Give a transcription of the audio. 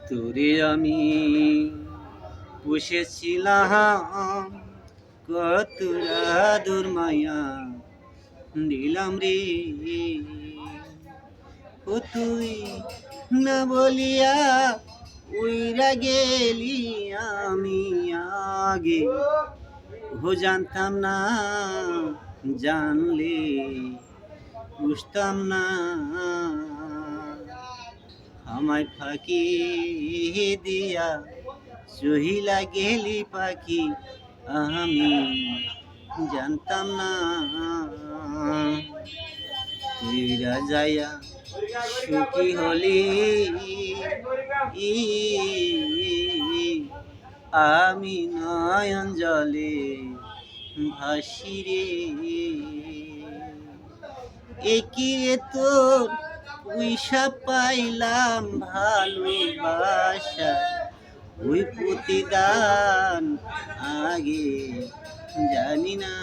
তোরে আমি পুষেছিলাম, কতরা দূর মায়া দিলাম রে। ও তুই না বলিয়া উইরা গেলি, আমি আগে জানতাম না, জানলে বুঝতাম না। আমায় ফাঁকি দিয়া চহিলা গেলি পাখি, আমি জানতাম না। তুইরা যাইয়া সুখী হলি, আমি নয়ন জলে ভাসি রে। একিরে তোর পয়সা পাইলাম ভালোবাসা, ওই প্রতিদান আগে জানি না।